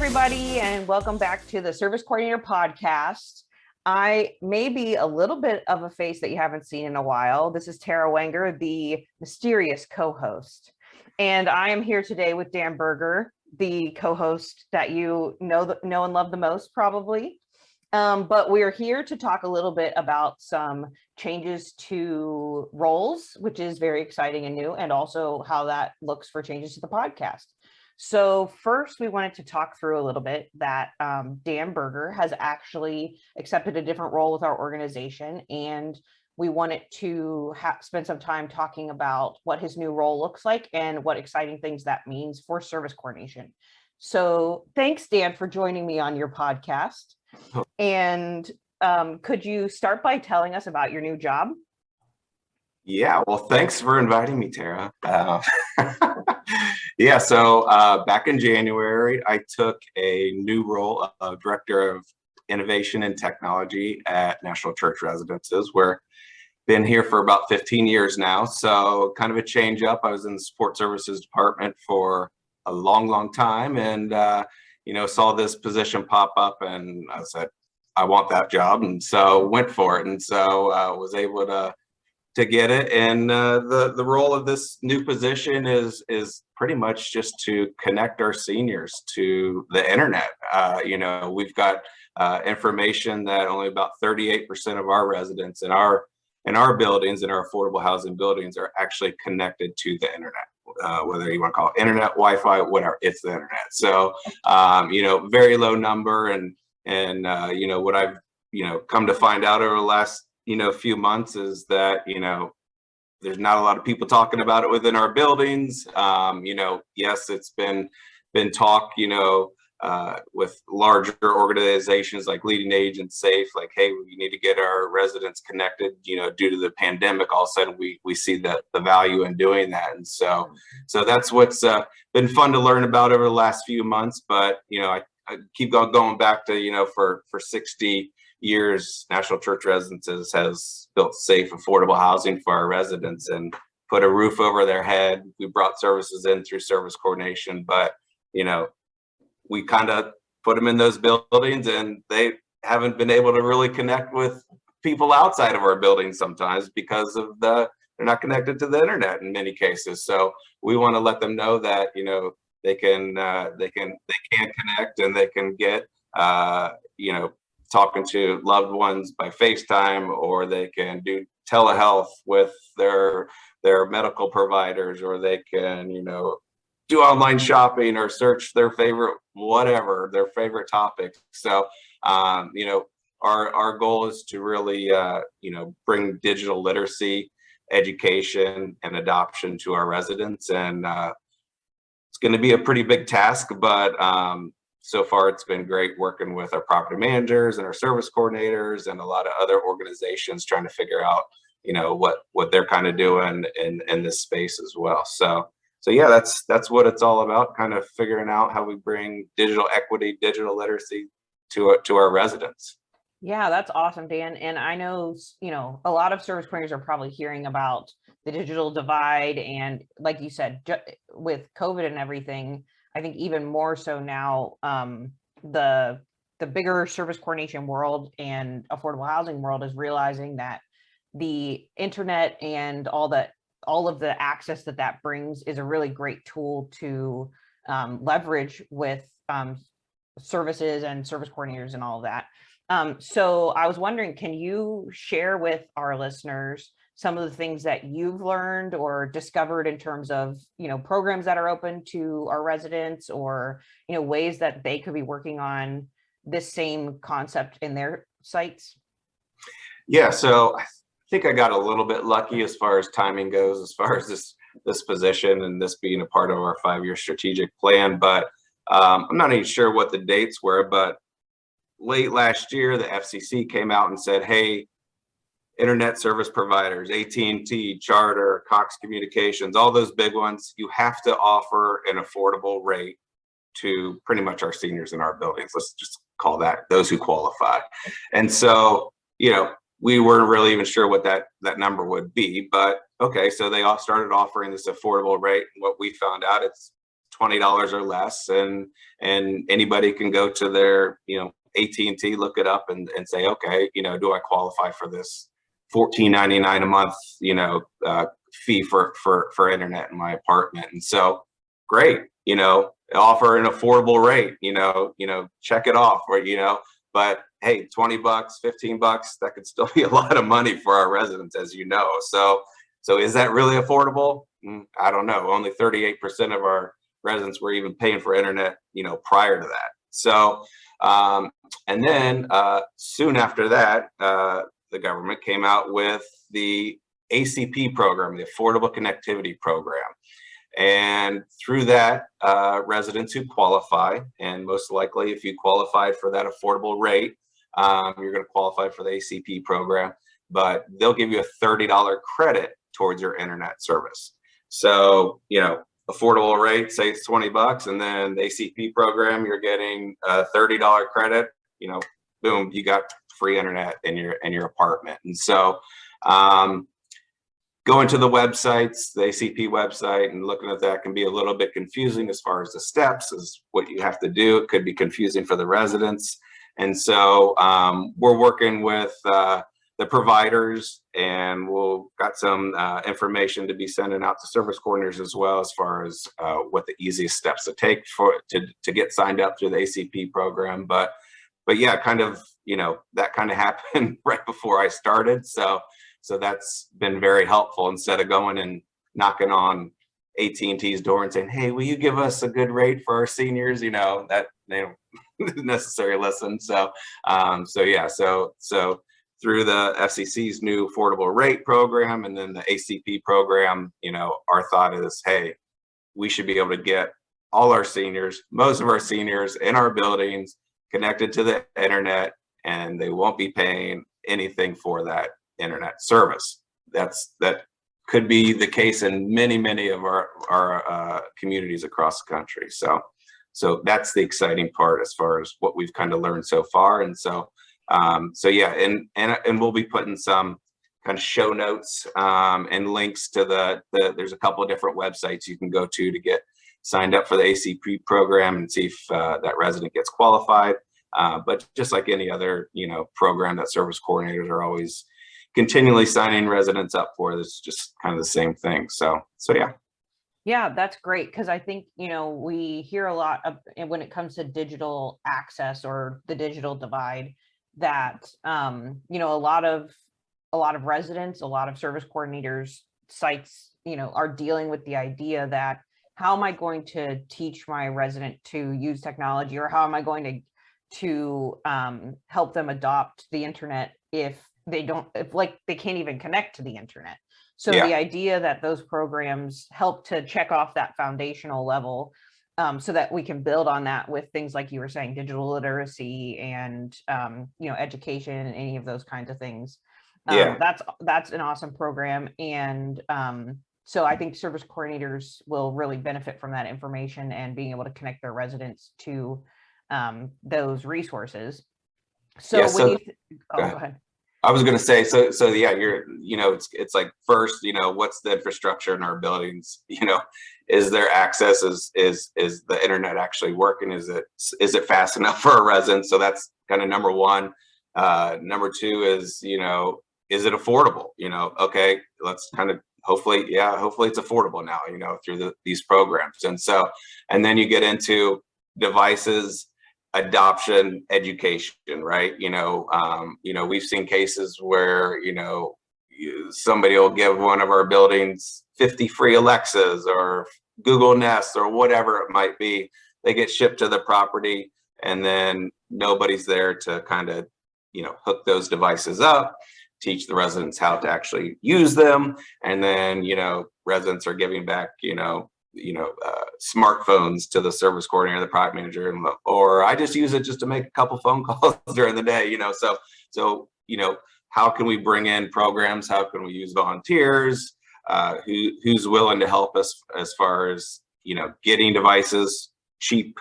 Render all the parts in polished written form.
everybody, and welcome back to the Service Coordinator Podcast. I may be a little bit of a face that you haven't seen in a while. This is Tara Wenger, the mysterious co-host. And I am here today with Dan Berger, the co-host that you know and love the most, probably. But we're here to talk a little bit about some changes to roles, which is very exciting and new, and also how that looks for changes to the podcast. So first, we wanted to talk through a little bit that Dan Berger has actually accepted a different role with our organization, and we wanted to spend some time talking about what his new role looks like and what exciting things that means for service coordination. So thanks, Dan, for joining me on your podcast. And could you start by telling us about your new job? Yeah, well, thanks for inviting me, Tara. Yeah, so back in January, I took a new role of Director of Innovation and Technology at National Church Residences, where I've been here for about 15 years now. So kind of a change up. I was in the support services department for a long time, and saw this position pop up, and I said, I want that job, and so went for it, and so was able to get it. And the role of this new position is pretty much just to connect our seniors to the internet. We've got information that only about 38% of our residents in our buildings, in our affordable housing buildings, are actually connected to the internet. Whether you want to call it internet, Wi-Fi, whatever, it's the internet. So, very low number, and what I've come to find out over the last few months is that there's not a lot of people talking about it within our buildings. Yes, it's been talk with larger organizations like Leading Age and SAFE, like, hey, we need to get our residents connected. Due to the pandemic, all of a sudden we see the value in doing that, and so that's what's been fun to learn about over the last few months. But I keep going back to for 60 years, National Church Residences has built safe, affordable housing for our residents and put a roof over their head. We brought services in through service coordination, but we kind of put them in those buildings, and they haven't been able to really connect with people outside of our buildings sometimes because of they're not connected to the internet in many cases. So we want to let them know that they can connect, and they can get talking to loved ones by FaceTime, or they can do telehealth with their medical providers, or they can do online shopping or search their favorite topic. So our goal is to really bring digital literacy, education, and adoption to our residents, and it's going to be a pretty big task, but so far it's been great working with our property managers and our service coordinators and a lot of other organizations trying to figure out what they're kind of doing in this space as well. So yeah, that's what it's all about, kind of figuring out how we bring digital equity, digital literacy to our residents. Yeah, that's awesome, Dan. And I know, a lot of service coordinators are probably hearing about the digital divide. And like you said, with COVID and everything, I think even more so now, the bigger service coordination world and affordable housing world is realizing that the internet and all of the access that brings is a really great tool to leverage with services and service coordinators and all of that. So I was wondering, can you share with our listeners some of the things that you've learned or discovered in terms of, programs that are open to our residents, or, ways that they could be working on this same concept in their sites? Yeah, so I think I got a little bit lucky as far as timing goes, as far as this position and this being a part of our 5-year strategic plan. But I'm not even sure what the dates were, but late last year, the FCC came out and said, hey, internet service providers, AT&T, Charter, Cox Communications, all those big ones, you have to offer an affordable rate to pretty much our seniors in our buildings. Let's just call that those who qualify. And so, we weren't really even sure what that number would be, but okay, so they all started offering this affordable rate. And what we found out, it's $20 or less, and anybody can go to their, AT&T, look it up and say, okay, do I qualify for this $14.99 a month, fee for internet in my apartment? And so, great, offer an affordable rate, check it off, or, but hey, $20, $15, that could still be a lot of money for our residents, as you know. So is that really affordable? I don't know. Only 38% of our residents were even paying for internet, prior to that. So, and then soon after that, the government came out with the ACP program, the Affordable Connectivity Program. And through that, residents who qualify, and most likely if you qualify for that affordable rate, you're going to qualify for the ACP program, but they'll give you a $30 credit towards your internet service. So, affordable rate, say it's $20, and then the ACP program, you're getting a $30 credit, boom, you got free internet in your apartment. And so, going to the websites, the ACP website, and looking at that can be a little bit confusing as far as the steps, is what you have to do. It could be confusing for the residents. And so we're working with the providers, and we'll got some information to be sending out to service coordinators as well, as far as what the easiest steps to take to get signed up through the ACP program. But yeah, kind of, that kind of happened right before I started. So that's been very helpful. Instead of going and knocking on AT&T's door and saying, hey, will you give us a good rate for our seniors? That they don't necessarily listen. So through the FCC's new affordable rate program and then the ACP program, our thought is, hey, we should be able to get all our seniors, most of our seniors in our buildings connected to the internet, and they won't be paying anything for that internet service. That could be the case in many of our communities across the country. So that's the exciting part as far as what we've kind of learned so far. And so yeah, and we'll be putting some kind of show notes and links to there's a couple of different websites you can go to get signed up for the ACP program and see if that resident gets qualified. But just like any other, program that service coordinators are always continually signing residents up for, it's just kind of the same thing. So yeah. Yeah, that's great, because I think, we hear a lot of, when it comes to digital access or the digital divide, that a lot of residents, a lot of service coordinators sites, are dealing with the idea that, how am I going to teach my resident to use technology, or how am I going to help them adopt the internet if they can't even connect to the internet. So Yeah. The idea that those programs help to check off that foundational level, so that we can build on that with things like you were saying, digital literacy and education and any of those kinds of things. Yeah. That's an awesome program. And so I think service coordinators will really benefit from that information and being able to connect their residents to those resources. So Yeah, when go go ahead. I was going to say, so yeah, it's like, first, what's the infrastructure in our buildings? Is there access? Is the internet actually working? Is it fast enough for our residents? So that's kind of number one. Number two is, is it affordable? Okay, let's kind of, hopefully it's affordable now, through these programs. And then you get into devices, adoption, education, right? We've seen cases where, somebody will give one of our buildings 50 free Alexas or Google Nest or whatever it might be. They get shipped to the property, and then nobody's there to kind of, hook those devices up, teach the residents how to actually use them. And then, residents are giving back, smartphones to the service coordinator, the product manager, or I just use it just to make a couple phone calls during the day, so how can we bring in programs? How can we use volunteers? Who's willing to help us as far as, getting devices cheap,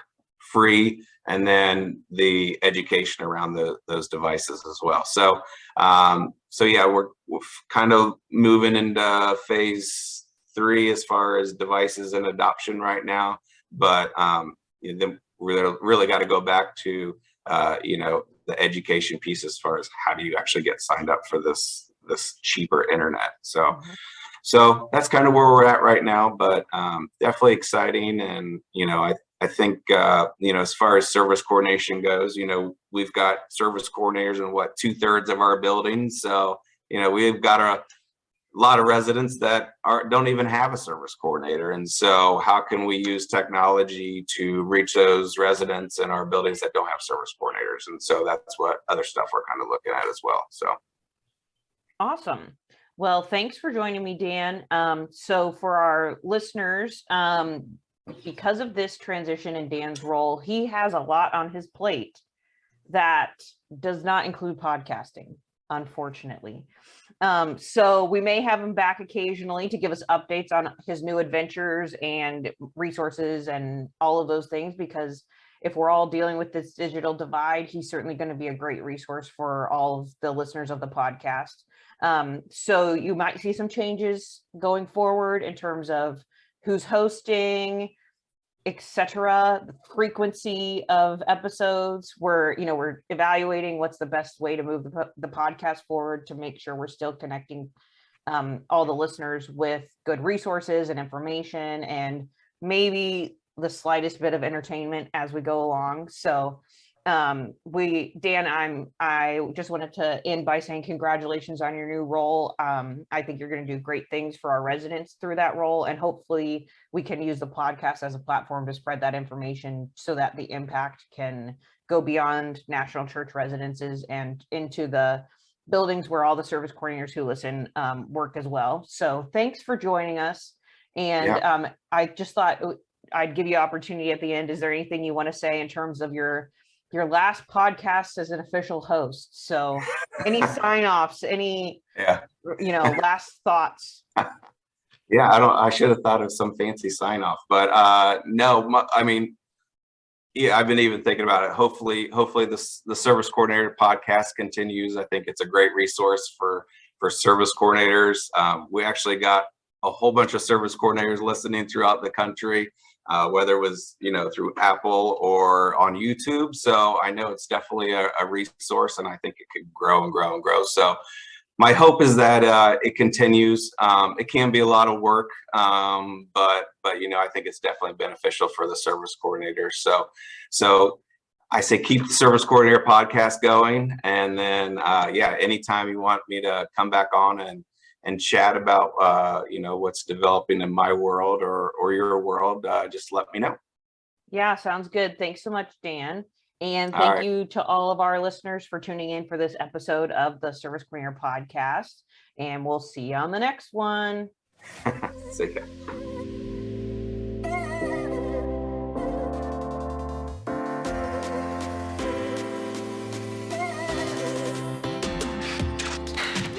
free, and then the education around those devices as well. So yeah, we're kind of moving into phase 3 as far as devices and adoption right now. but then we really got to go back to the education piece as far as how do you actually get signed up for this cheaper internet. So that's kind of where we're at right now, but definitely exciting. And I think as far as service coordination goes, we've got service coordinators in 2/3 of our buildings. So we've got a lot of residents that don't even have a service coordinator. And so how can we use technology to reach those residents in our buildings that don't have service coordinators? And so that's what other stuff we're kind of looking at as well. So awesome. Well, thanks for joining me, Dan. So for our listeners, because of this transition in Dan's role, he has a lot on his plate that does not include podcasting, unfortunately. So we may have him back occasionally to give us updates on his new adventures and resources and all of those things, because if we're all dealing with this digital divide, he's certainly going to be a great resource for all of the listeners of the podcast. So you might see some changes going forward in terms of who's hosting, etc., the frequency of episodes. We're evaluating what's the best way to move the podcast forward to make sure we're still connecting all the listeners with good resources and information, and maybe the slightest bit of entertainment as we go along. So Dan, I just wanted to end by saying congratulations on your new role. I think you're going to do great things for our residents through that role, and hopefully we can use the podcast as a platform to spread that information so that the impact can go beyond National Church residences and into the buildings where all the service coordinators who listen work as well. So thanks for joining us. And I just thought I'd give you opportunity at the end. Is there anything you want to say in terms of your last podcast as an official host? So any sign-offs, any last thoughts? I should have thought of some fancy sign-off, but no, I've been even thinking about it. Hopefully the service coordinator podcast continues. I think it's a great resource for service coordinators. We actually got a whole bunch of service coordinators listening throughout the country, whether it was through Apple or on YouTube. So I know it's definitely a resource, and I think it could grow and grow and grow. So my hope is that it continues. It can be a lot of work, but I think it's definitely beneficial for the service coordinators. So I say keep the service coordinator podcast going, and then anytime you want me to come back on and chat about what's developing in my world or your world, just let me know. Yeah, sounds good. Thanks so much, Dan. And thank you to all of our listeners for tuning in for this episode of the Service Coordinator Podcast. And we'll see you on the next one. Take care.